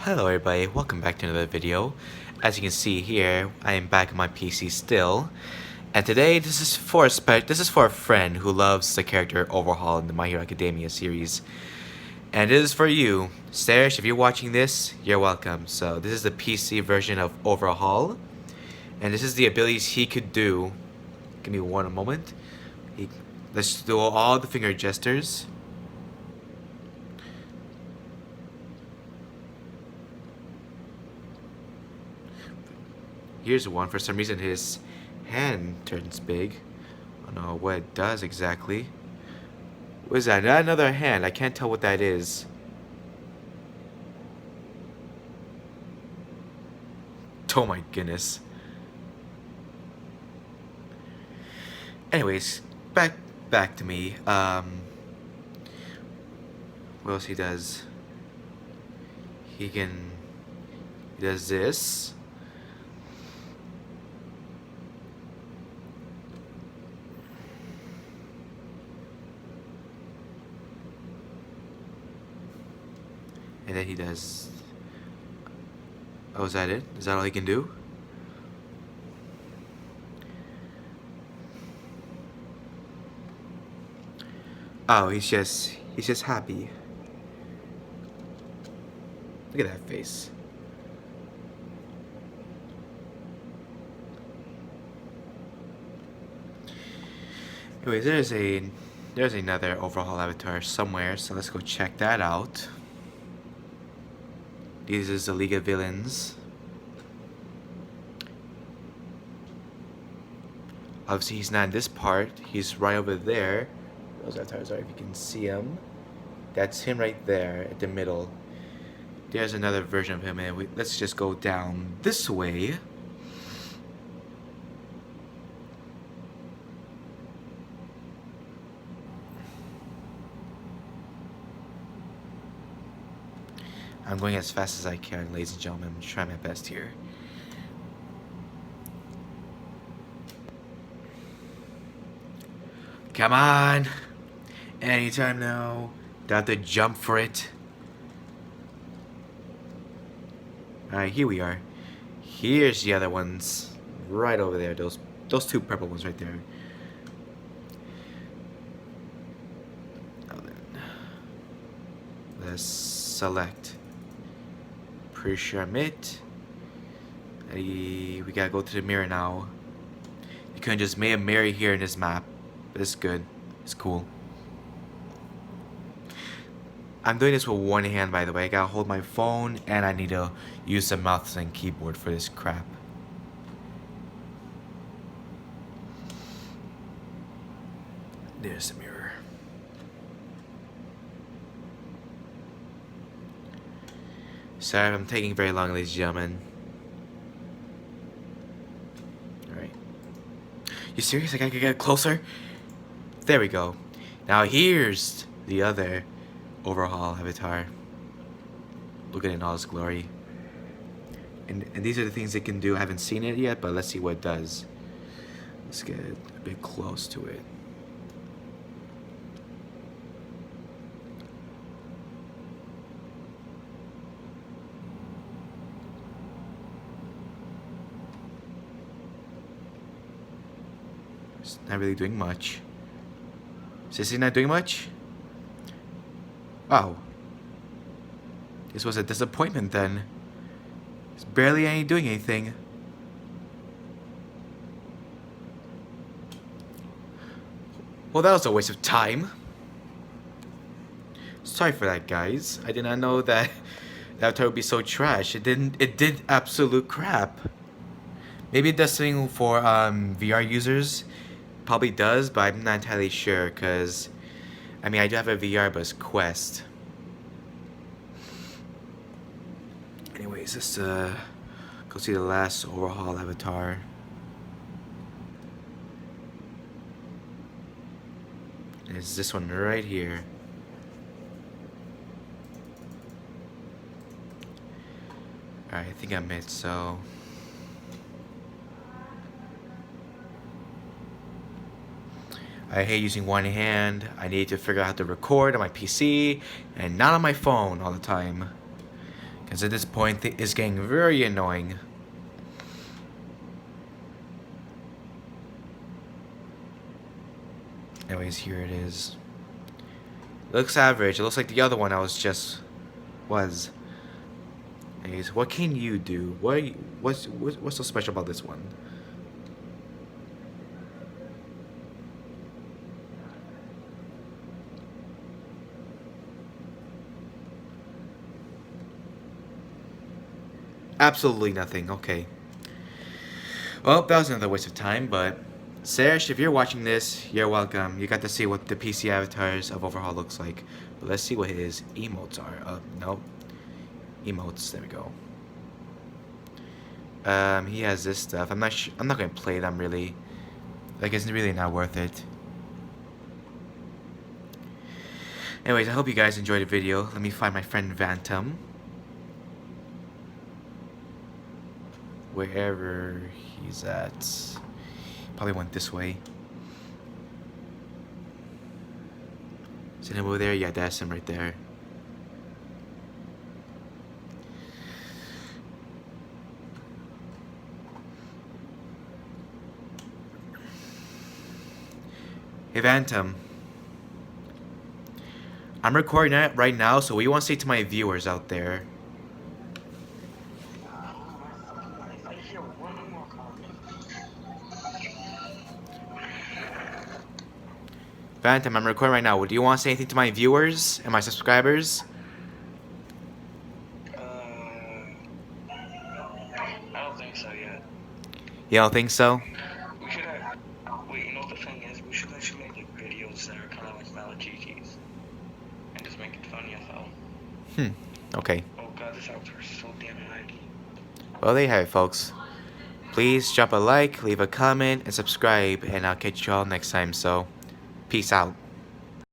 Hello everybody, welcome back to another video. As you can see here, I am back on my PC still. And today this is for a friend who loves the character Overhaul in the My Hero Academia series. And it is for you. Sersh, if you're watching this, you're welcome. So this is the PC version of Overhaul. And this is the abilities he could do. Give me one moment. Let's do all the finger gestures. Here's one. For some reason his hand turns big. I don't know what it does exactly. What is that? Another hand. I can't tell what that is. Oh my goodness. Anyways, back to me. What else he does? He does this. And then he does... Oh, is that it? Is that all he can do? Oh, he's just happy. Look at that face. Anyways, there's another overhaul avatar somewhere, so let's go check that out. This is the League of Villains. Obviously, he's not in this part. He's right over there. Those avatars are, if you can see him. That's him right there at the middle. There's another version of him, and let's just go down this way. I'm going as fast as I can, ladies and gentlemen. I'm trying my best here. Come on! Anytime now. Don't have to jump for it. Alright, here we are. Here's the other ones. Right over there. Those two purple ones right there. Now then. Let's select. Pretty sure I'm it. We gotta go to the mirror now. You couldn't just make a mirror here in this map. But it's good. It's cool. I'm doing this with one hand, by the way. I gotta hold my phone and I need to use the mouse and keyboard for this crap. There's the mirror. Sorry if I'm taking very long, ladies and gentlemen. Alright. You serious? I gotta get closer? There we go. Now here's the other overhaul avatar. Look at it in all its glory. And these are the things it can do. I haven't seen it yet, but let's see what it does. Let's get a bit close to it. It's not really doing much. Is he not doing much? Oh. This was a disappointment then. It's barely doing anything. Well, that was a waste of time. Sorry for that, guys. I did not know that the avatar would be so trash. It did absolute crap. Maybe it does something for VR users. Probably does, but I'm not entirely sure because I mean I do have a VR, but it's Quest. Anyways, let's go see the last overhaul avatar. And it's this one right here. Alright, I think I'm it, so I hate using one hand. I need to figure out how to record on my PC and not on my phone all the time. Because at this point, it's getting very annoying. Anyways, here it is. It looks average. It looks like the other one I was. Anyways, what can you do? What's so special about this one? Absolutely nothing. Okay. Well, that was another waste of time, but Sersh, if you're watching this, you're welcome. You got to see what the PC avatars of Overhaul looks like. But let's see what his emotes are. Nope. Emotes. There we go. He has this stuff. I'm not gonna play them really. Like, it's really not worth it. Anyways, I hope you guys enjoyed the video. Let me find my friend Vantum. Wherever he's at. Probably went this way. Is it him over there? Yeah, that's him right there. Hey Vantum. I'm recording it right now, so what do you want to say to my viewers out there? Vantum, I'm recording right now. Do you want to say anything to my viewers and my subscribers? I don't think so yet. You don't think so? We should have. Wait, you know what the thing is? We should actually make like videos that are kind of like VRCHATs and just make it funny as hell. Okay. Oh god, this outdoor is so damn laggy. Well, there you have it, folks. Please drop a like, leave a comment, and subscribe, and I'll catch you all next time. So, peace out.